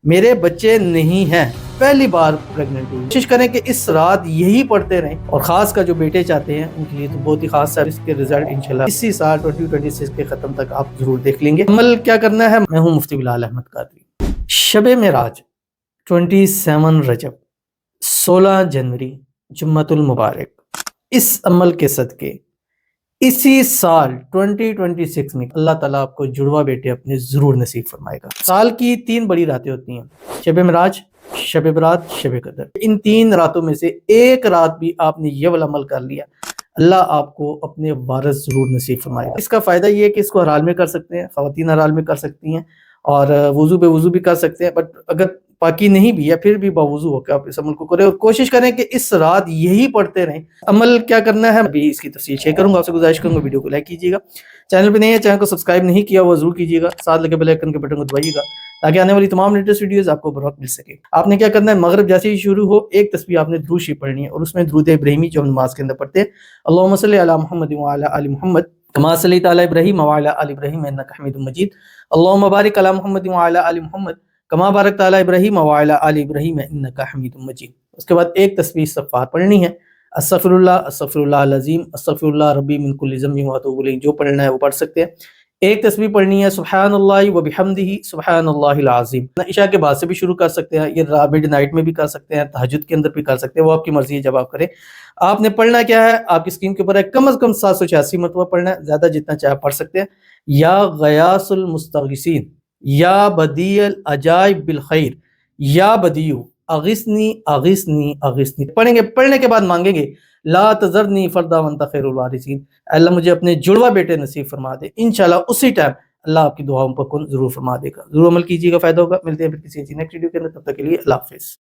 میرے بچے نہیں ہیں، پہلی بار پریگننٹ ہوئی، کوشش کریں کہ اس رات یہی پڑھتے رہیں، اور خاص کا جو بیٹے چاہتے ہیں ان کے لیے تو بہت ہی خاص ہے، اس کے رزلٹ انشاءاللہ اسی سال 2026 کے ختم تک آپ ضرور دیکھ لیں گے۔ عمل کیا کرنا ہے؟ میں ہوں مفتی بلال احمد قادری۔ شب معراج 27 رجب 16 جنوری جمعۃ المبارک، اس عمل کے صدقے اسی سال 2026 میں اللہ تعالیٰ آپ کو جڑوا بیٹے اپنے ضرور نصیب فرمائے گا۔ سال کی 3 بڑی راتیں ہوتی ہیں، شب معراج، شب برات، شب قدر۔ ان 3 راتوں میں سے ایک رات بھی آپ نے یہ والا عمل کر لیا، اللہ آپ کو اپنے وارث ضرور نصیب فرمائے گا۔ اس کا فائدہ یہ ہے کہ اس کو حلال میں کر سکتے ہیں، خواتین حلال میں کر سکتی ہیں، اور وضو بے وضو بھی کر سکتے ہیں، بٹ اگر پاکی نہیں بھی ہے پھر بھی باوضو ہو کے آپ اس عمل کو کریں، اور کوشش کریں کہ اس رات یہی پڑھتے رہیں۔ عمل کیا کرنا ہے ابھی اس کی تفصیل شیئر کروں گا، آپ سے گزارش کروں گا ویڈیو کو لائک کیجیے گا، چینل پہ نہیں ہے چینل کو سبسکرائب نہیں کیا وہ ضرور کیجیے گا، ساتھ لگے بیل آئیکن کے بٹن کو دبائیے گا تاکہ آنے والی تمام لیٹسٹ ویڈیوز آپ کو بر وقت مل سکے۔ آپ نے کیا کرنا ہے، مغرب جیسے ہی شروع ہو ایک تسبیح آپ نے درود شریف پڑھنی ہے، اور اس میں درود ابراہیمی جو ہم نماز کے اندر پڑھتے ہیں، اللہم صلی علی محمد وعلی آل محمد کما صلیت علی ابراہیم وعلی آل ابراہیم انک حمید مجید، اللہم بارک علی محمد وعلی آل محمد کما بارکت علی ابراہیم وعلی آل ابراہیم انک حمید مجید۔ اس کے بعد ایک تسبیح استغفار پڑھنی ہے، استغفر اللہ العظیم، استغفر اللہ ربی من کل ذنب واتوب الیہ، جو پڑھنا ہے وہ پڑھ سکتے ہیں۔ ایک تسبیح پڑھنی ہے سبحان اللہ وبحمدہ سبحان اللہ العظیم، عشاء کے بعد سے بھی شروع کر سکتے ہیں، یہ مڈ نائٹ میں بھی کر سکتے ہیں، تہجد کے اندر بھی کر سکتے ہیں، وہ آپ کی مرضی ہے جب آپ کریں۔ آپ نے پڑھنا کیا ہے، آپ کی اسکرین کے اوپر ہے، کم از کم 786 مرتبہ پڑھنا ہے، زیادہ جتنا چاہے پڑھ سکتے ہیں۔ یا غیاث المستغیثین، یا بدیع العجائب بالخیر، یا بدیع اغثنی اغثنی اغثنی، پڑھیں گے، پڑھنے کے بعد مانگیں گے لا تذرنی فردا وانت خیر الوارثین، اللہ مجھے اپنے جڑوا بیٹے نصیب فرما دے، انشاءاللہ اسی ٹائم اللہ آپ کی دعاؤں پر کن ضرور فرما دے گا۔ ضرور عمل کیجیے گا، فائدہ ہوگا۔ ملتے ہیں پھر کسی نیکسٹ ویڈیو کے اندر، تب تک کے لیے اللہ حافظ۔